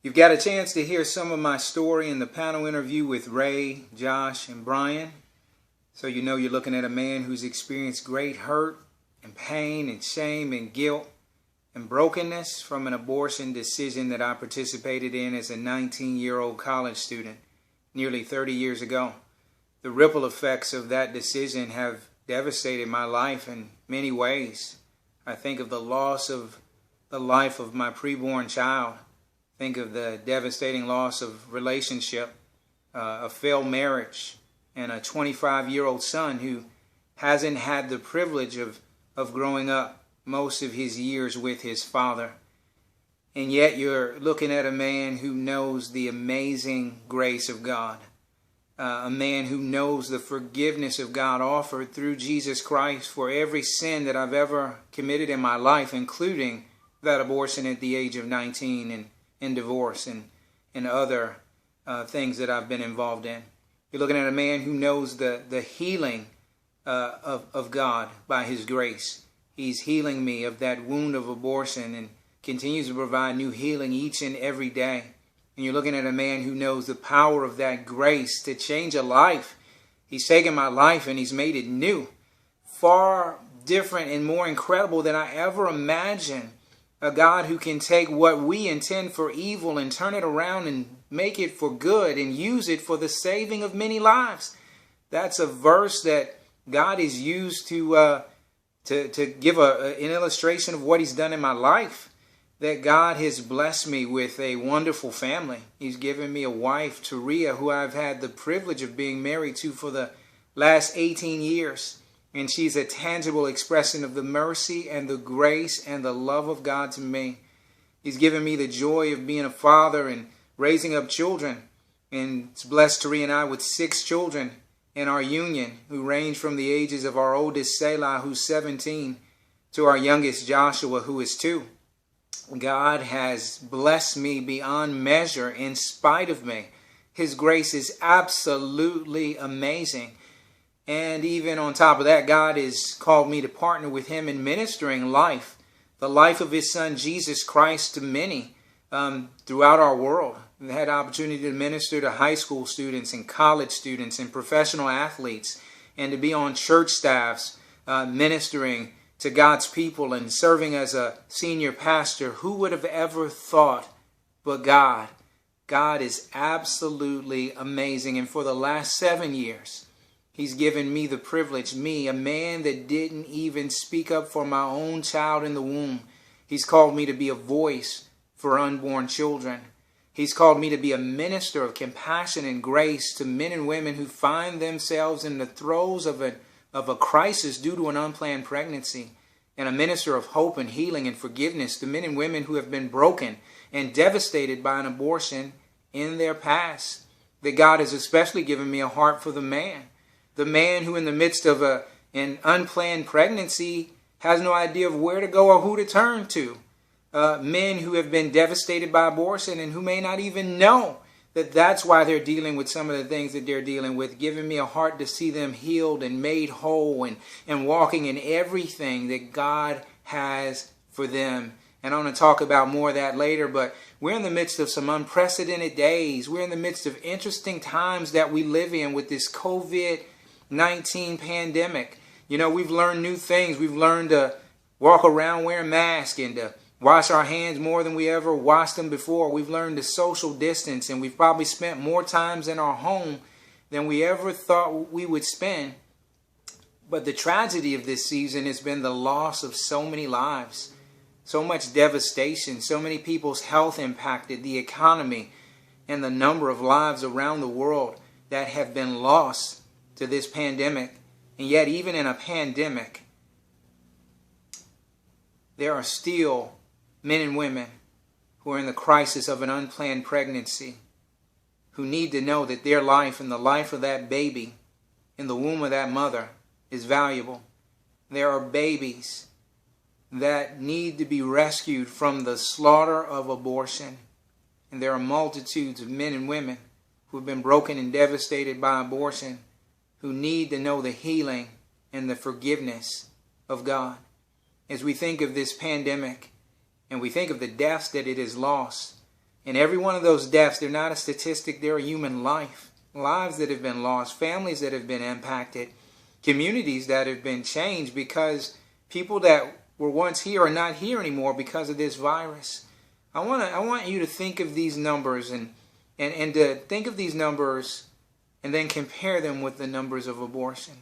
You've got a chance to hear some of my story in the panel interview with Ray, Josh, and Brian. So you know you're looking at a man who's experienced great hurt and pain and shame and guilt and brokenness from an abortion decision that I participated in as a 19-year-old college student nearly 30 years ago. The ripple effects of that decision have devastated my life in many ways. I think of the loss of the life of my preborn child. Think of the devastating loss of relationship, a failed marriage, and a 25-year-old son who hasn't had the privilege of growing up most of his years with his father. And yet you're looking at a man who knows the amazing grace of God, a man who knows the forgiveness of God offered through Jesus Christ for every sin that I've ever committed in my life, including that abortion at the age of 19 and divorce and other things that I've been involved in. You're looking at a man who knows the healing of God by his grace. He's healing me of that wound of abortion and continues to provide new healing each and every day. And you're looking at a man who knows the power of that grace to change a life. He's taken my life and he's made it new, far different and more incredible than I ever imagined. A God who can take what we intend for evil and turn it around and make it for good and use it for the saving of many lives. That's a verse that God has used to give an illustration of what he's done in my life. That God has blessed me with a wonderful family. He's given me a wife, Taria, who I've had the privilege of being married to for the last 18 years. And she's a tangible expression of the mercy and the grace and the love of God to me. He's given me the joy of being a father and raising up children. And it's blessed Taria and I with 6 children in our union who range from the ages of our oldest Selah, who's 17, to our youngest Joshua, who is 2. God has blessed me beyond measure in spite of me. His grace is absolutely amazing. And even on top of that, God has called me to partner with him in ministering life, the life of his son, Jesus Christ, to many throughout our world. We've had the opportunity to minister to high school students and college students and professional athletes, and to be on church staffs ministering to God's people and serving as a senior pastor. Who would have ever thought but God? God is absolutely amazing. And for the last 7 years, he's given me the privilege, me, a man that didn't even speak up for my own child in the womb. He's called me to be a voice for unborn children. He's called me to be a minister of compassion and grace to men and women who find themselves in the throes of a crisis due to an unplanned pregnancy, and a minister of hope and healing and forgiveness to men and women who have been broken and devastated by an abortion in their past. That God has especially given me a heart for the man who in the midst of an unplanned pregnancy has no idea of where to go or who to turn to. Men who have been devastated by abortion and who may not even know that that's why they're dealing with some of the things that they're dealing with, giving me a heart to see them healed and made whole and walking in everything that God has for them. And I'm going to talk about more of that later, but we're in the midst of some unprecedented days. We're in the midst of interesting times that we live in with this COVID-19 pandemic. You know, we've learned new things. We've learned to walk around wearing masks and to wash our hands more than we ever washed them before. We've learned to social distance, and we've probably spent more times in our home than we ever thought we would spend. But the tragedy of this season has been the loss of so many lives, so much devastation, so many people's health impacted, the economy, and the number of lives around the world that have been lost to this pandemic. And yet, even in a pandemic, there are still men and women who are in the crisis of an unplanned pregnancy, who need to know that their life and the life of that baby in the womb of that mother is valuable. There are babies that need to be rescued from the slaughter of abortion. And there are multitudes of men and women who have been broken and devastated by abortion, who need to know the healing and the forgiveness of God. As we think of this pandemic, and we think of the deaths that it has lost, And every one of those deaths, they're not a statistic, they're a human life. Lives that have been lost, families that have been impacted, communities that have been changed because people that were once here are not here anymore because of this virus. I want you to think of these numbers and to think of these numbers and then compare them with the numbers of abortion.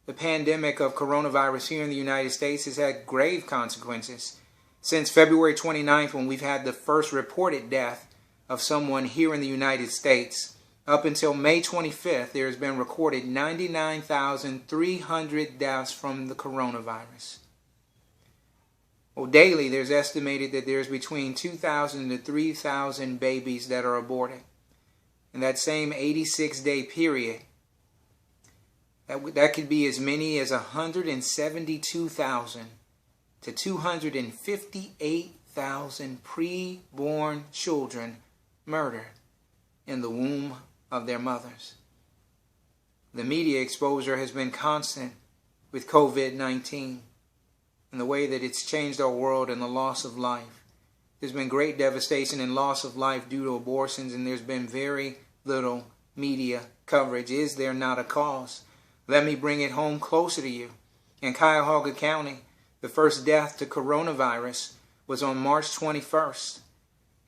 The pandemic of coronavirus here in the United States has had grave consequences. Since February 29th, when we've had the first reported death of someone here in the United States, up until May 25th, there has been recorded 99,300 deaths from the coronavirus. Well, daily, there's estimated that there's between 2,000 to 3,000 babies that are aborted. In that same 86-day period, that could be as many as 172,000 to 258,000 pre-born children murdered in the womb of their mothers. The media exposure has been constant with COVID-19 and the way that it's changed our world and the loss of life. There's been great devastation and loss of life due to abortions, and there's been very little media coverage. Is there not a cause? Let me bring it home closer to you. In Cuyahoga County, the first death to coronavirus was on March 21st.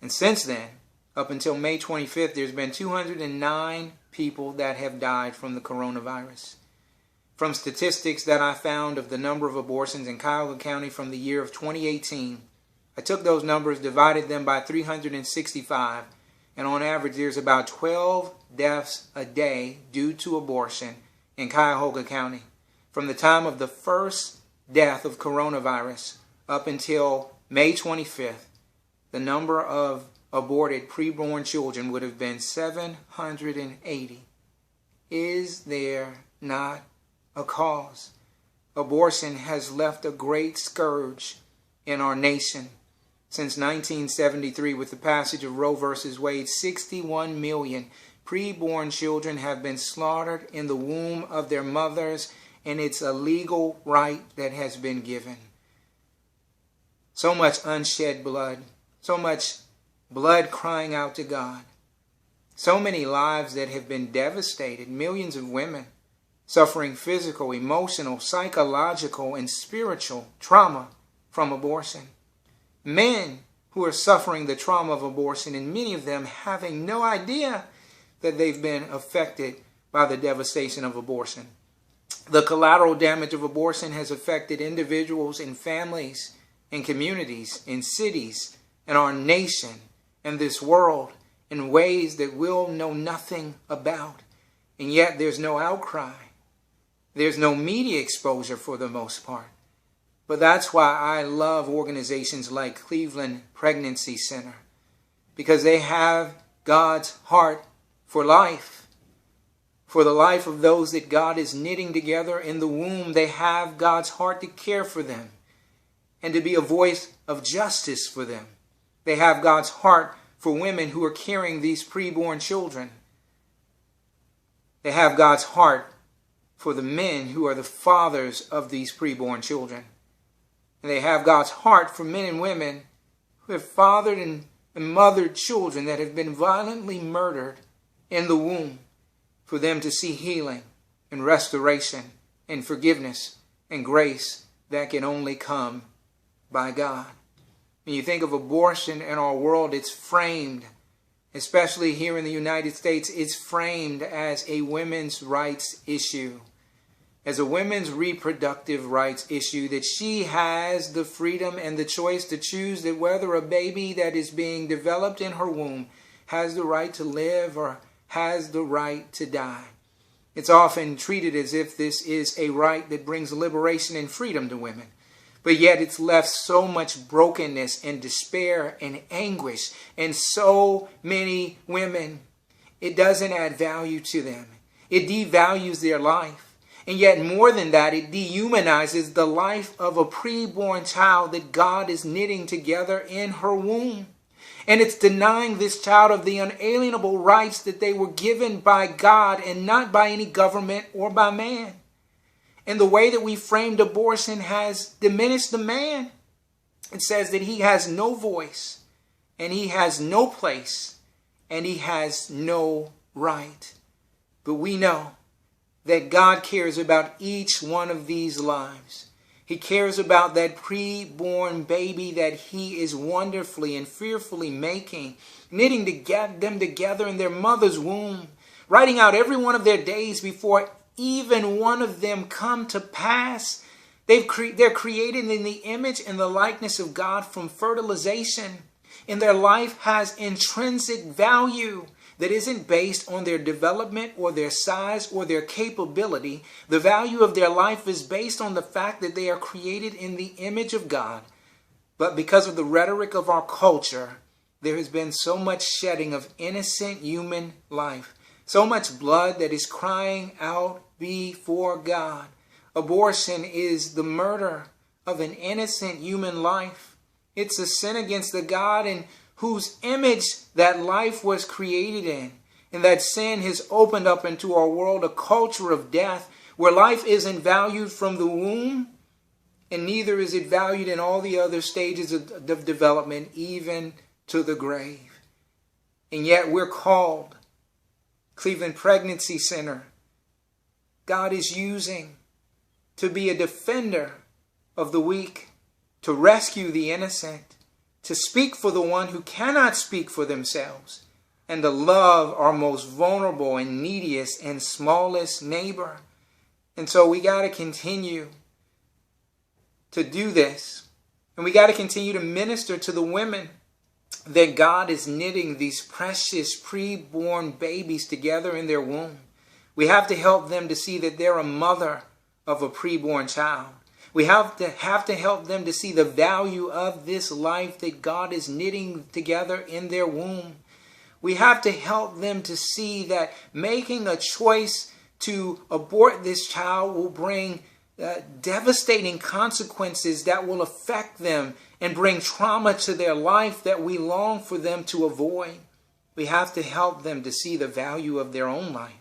And since then, up until May 25th, there's been 209 people that have died from the coronavirus. From statistics that I found of the number of abortions in Cuyahoga County from the year of 2018, I took those numbers, divided them by 365, and on average there's about 12 deaths a day due to abortion in Cuyahoga County. From the time of the first death of coronavirus up until May 25th, the number of aborted preborn children would have been 780. Is there not a cause? Abortion has left a great scourge in our nation. Since 1973, with the passage of Roe v. Wade, 61 million preborn children have been slaughtered in the womb of their mothers, and it's a legal right that has been given. So much unshed blood, so much blood crying out to God. So many lives that have been devastated, millions of women suffering physical, emotional, psychological, and spiritual trauma from abortion. Men who are suffering the trauma of abortion, and many of them having no idea that they've been affected by the devastation of abortion. The collateral damage of abortion has affected individuals and families and communities and cities and our nation and this world in ways that we'll know nothing about. And yet there's no outcry. There's no media exposure for the most part. But that's why I love organizations like Cleveland Pregnancy Center, because they have God's heart for life. For the life of those that God is knitting together in the womb, they have God's heart to care for them and to be a voice of justice for them. They have God's heart for women who are carrying these preborn children. They have God's heart for the men who are the fathers of these preborn children. And they have God's heart for men and women who have fathered and mothered children that have been violently murdered in the womb, for them to see healing and restoration and forgiveness and grace that can only come by God. When you think of abortion in our world, it's framed, especially here in the United States, it's framed as a women's rights issue, as a women's reproductive rights issue, that she has the freedom and the choice to choose that whether a baby that is being developed in her womb has the right to live or has the right to die. It's often treated as if this is a right that brings liberation and freedom to women. But yet it's left so much brokenness and despair and anguish in so many women. It doesn't add value to them. It devalues their life. And yet more than that, it dehumanizes the life of a preborn child that God is knitting together in her womb. And it's denying this child of the unalienable rights that they were given by God and not by any government or by man. And the way that we framed abortion has diminished the man. It says that he has no voice and he has no place, and he has no right. But we know that God cares about each one of these lives. He cares about that pre-born baby that he is wonderfully and fearfully making, knitting them together in their mother's womb, writing out every one of their days before even one of them come to pass. They're created in the image and the likeness of God from fertilization, and their life has intrinsic value that isn't based on their development or their size or their capability. The value of their life is based on the fact that they are created in the image of God. But because of the rhetoric of our culture, there has been so much shedding of innocent human life, so much blood that is crying out before God. Abortion is the murder of an innocent human life. It's a sin against the God in whose image that life was created in. And that sin has opened up into our world a culture of death where life isn't valued from the womb, and neither is it valued in all the other stages of development, even to the grave. And yet we're called, Cleveland Pregnancy Center, God is using to be a defender of the weak, to rescue the innocent, to speak for the one who cannot speak for themselves, and to love our most vulnerable and neediest and smallest neighbor. And so we got to continue to do this. And we got to continue to minister to the women that God is knitting these precious pre-born babies together in their womb. We have to help them to see that they're a mother of a pre-born child. We have to help them to see the value of this life that God is knitting together in their womb. We have to help them to see that making a choice to abort this child will bring devastating consequences that will affect them and bring trauma to their life that we long for them to avoid. We have to help them to see the value of their own life.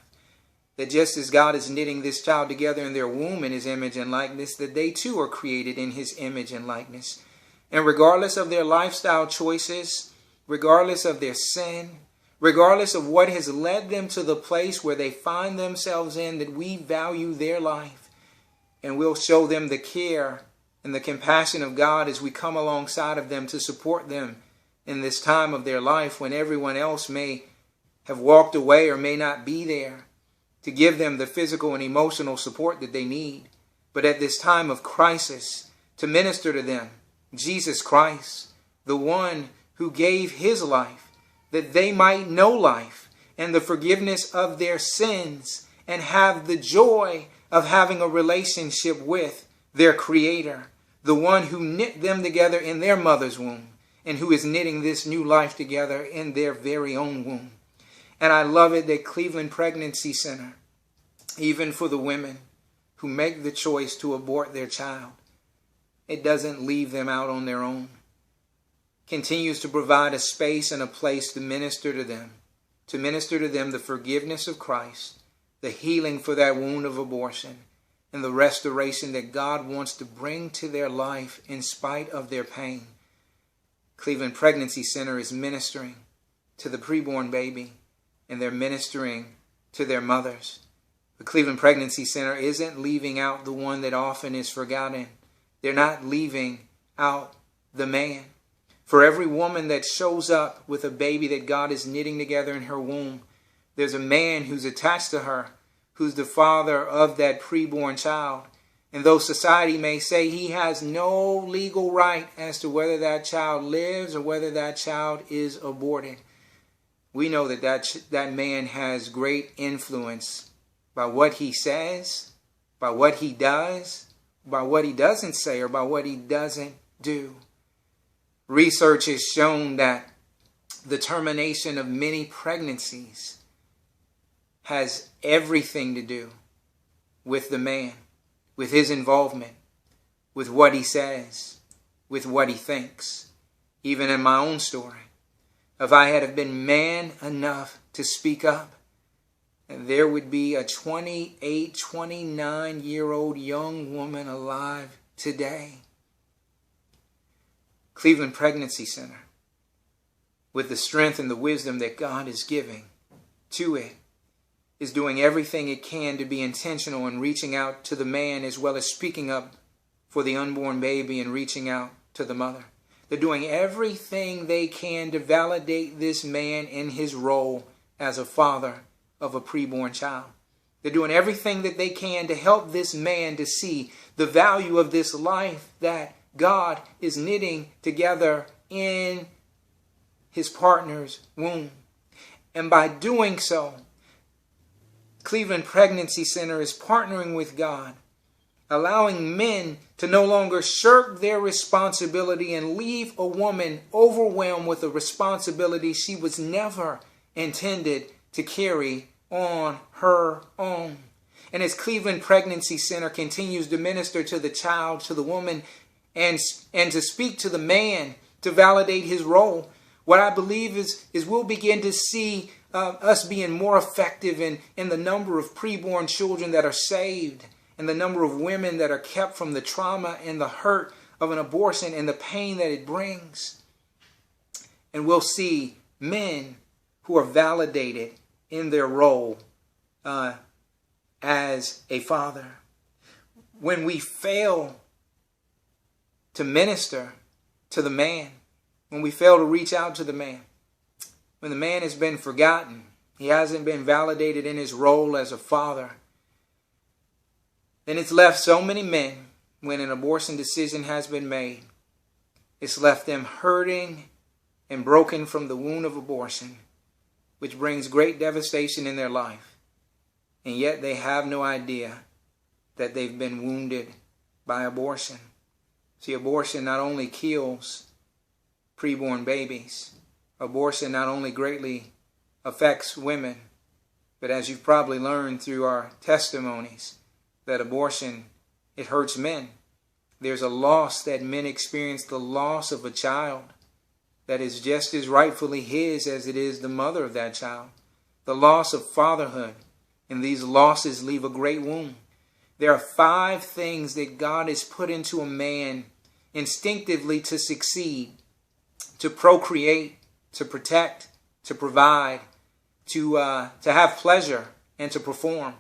That just as God is knitting this child together in their womb in his image and likeness, that they too are created in his image and likeness. And regardless of their lifestyle choices, regardless of their sin, regardless of what has led them to the place where they find themselves in, that we value their life. And we'll show them the care and the compassion of God as we come alongside of them to support them in this time of their life when everyone else may have walked away or may not be there, to give them the physical and emotional support that they need. But at this time of crisis, to minister to them, Jesus Christ, the one who gave his life, that they might know life and the forgiveness of their sins and have the joy of having a relationship with their Creator, the one who knit them together in their mother's womb and who is knitting this new life together in their very own womb. And I love it that Cleveland Pregnancy Center, even for the women who make the choice to abort their child, it doesn't leave them out on their own. Continues to provide a space and a place to minister to them the forgiveness of Christ, the healing for that wound of abortion, and the restoration that God wants to bring to their life in spite of their pain. Cleveland Pregnancy Center is ministering to the preborn baby, and they're ministering to their mothers. The Cleveland Pregnancy Center isn't leaving out the one that often is forgotten. They're not leaving out the man. For every woman that shows up with a baby that God is knitting together in her womb, there's a man who's attached to her, who's the father of that preborn child. And though society may say he has no legal right as to whether that child lives or whether that child is aborted, we know that man has great influence by what he says, by what he does, by what he doesn't say, or by what he doesn't do. Research has shown that the termination of many pregnancies has everything to do with the man, with his involvement, with what he says, with what he thinks. Even in my own story, if I had been man enough to speak up, there would be a 28, 29-year-old young woman alive today. Cleveland Pregnancy Center with the strength and the wisdom that God is giving to it, is doing everything it can to be intentional in reaching out to the man, as well as speaking up for the unborn baby and reaching out to the mother. They're doing everything they can to validate this man in his role as a father of a preborn child. They're doing everything that they can to help this man to see the value of this life that God is knitting together in his partner's womb. And by doing so, Cleveland Pregnancy Center is partnering with God, allowing men to no longer shirk their responsibility and leave a woman overwhelmed with a responsibility she was never intended to carry on her own. And as Cleveland Pregnancy Center continues to minister to the child, to the woman, and to speak to the man to validate his role, what I believe is we'll begin to see us being more effective in the number of preborn children that are saved, and the number of women that are kept from the trauma and the hurt of an abortion and the pain that it brings. And we'll see men who are validated in their role as a father. When we fail to minister to the man, when we fail to reach out to the man, when the man has been forgotten, he hasn't been validated in his role as a father, then it's left so many men, when an abortion decision has been made, it's left them hurting and broken from the wound of abortion, which brings great devastation in their life. And yet they have no idea that they've been wounded by abortion. See, abortion not only kills preborn babies, abortion not only greatly affects women, but as you've probably learned through our testimonies, that abortion, it hurts men. There's a loss that men experience, the loss of a child that is just as rightfully his as it is the mother of that child. The loss of fatherhood, and these losses leave a great wound. There are 5 things that God has put into a man instinctively to succeed, to procreate, to protect, to provide, to have pleasure, and to perform.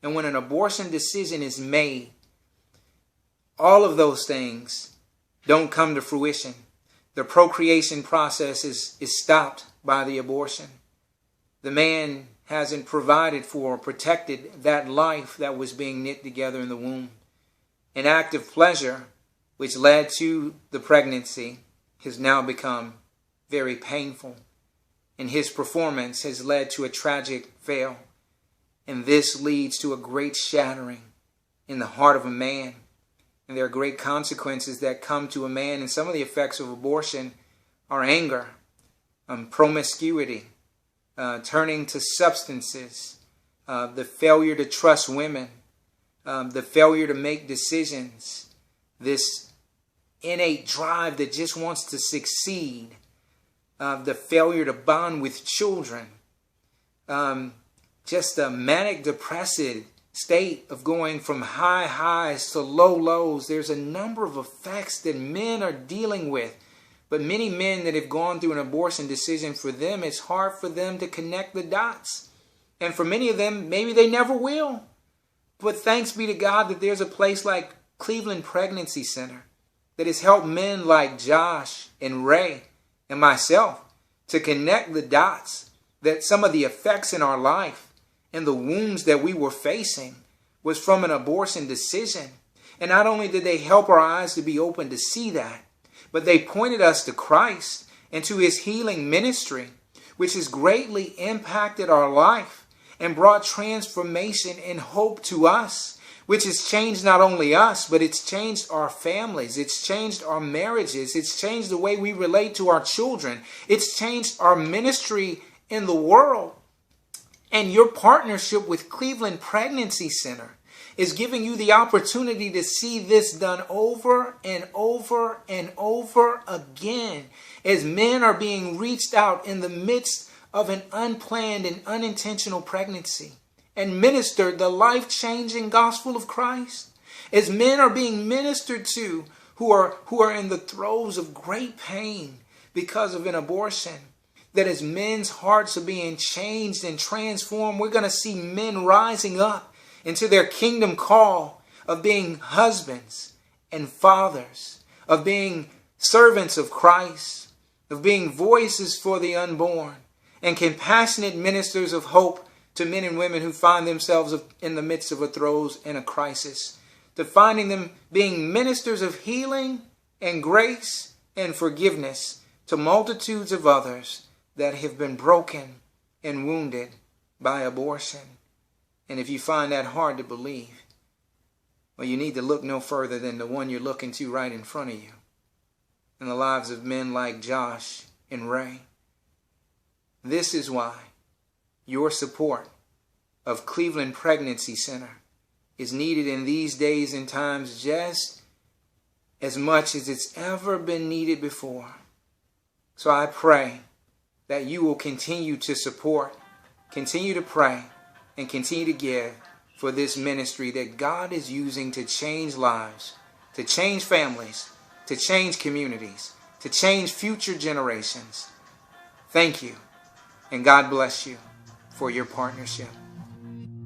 And when an abortion decision is made, all of those things don't come to fruition. The procreation process is stopped by the abortion. The man hasn't provided for or protected that life that was being knit together in the womb. An act of pleasure, which led to the pregnancy, has now become very painful. And his performance has led to a tragic fail. And this leads to a great shattering in the heart of a man. And there are great consequences that come to a man. And some of the effects of abortion are anger, promiscuity, turning to substances, the failure to trust women, the failure to make decisions, this innate drive that just wants to succeed, the failure to bond with children, just a manic depressive state of going from high highs to low lows. There's a number of effects that men are dealing with. But many men that have gone through an abortion decision, for them, it's hard for them to connect the dots. And for many of them, maybe they never will. But thanks be to God that there's a place like Cleveland Pregnancy Center that has helped men like Josh and Ray and myself to connect the dots, that some of the effects in our life and the wounds that we were facing was from an abortion decision. And not only did they help our eyes to be open to see that, but they pointed us to Christ and to his healing ministry, which has greatly impacted our life and brought transformation and hope to us, which has changed not only us, but it's changed our families. It's changed our marriages. It's changed the way we relate to our children. It's changed our ministry in the world. And your partnership with Cleveland Pregnancy Center is giving you the opportunity to see this done over and over and over again, as men are being reached out in the midst of an unplanned and unintentional pregnancy and ministered the life-changing gospel of Christ. As men are being ministered to who are in the throes of great pain because of an abortion, that as men's hearts are being changed and transformed, we're going to see men rising up into their kingdom call of being husbands and fathers, of being servants of Christ, of being voices for the unborn, and compassionate ministers of hope to men and women who find themselves in the midst of a throes and a crisis, to finding them being ministers of healing and grace and forgiveness to multitudes of others that have been broken and wounded by abortion. And if you find that hard to believe, well, you need to look no further than the one you're looking to right in front of you, in the lives of men like Josh and Ray. This is why your support of Cleveland Pregnancy Center is needed in these days and times just as much as it's ever been needed before. So I pray that you will continue to support, continue to pray, and continue to give for this ministry that God is using to change lives, to change families, to change communities, to change future generations. Thank you, and God bless you for your partnership.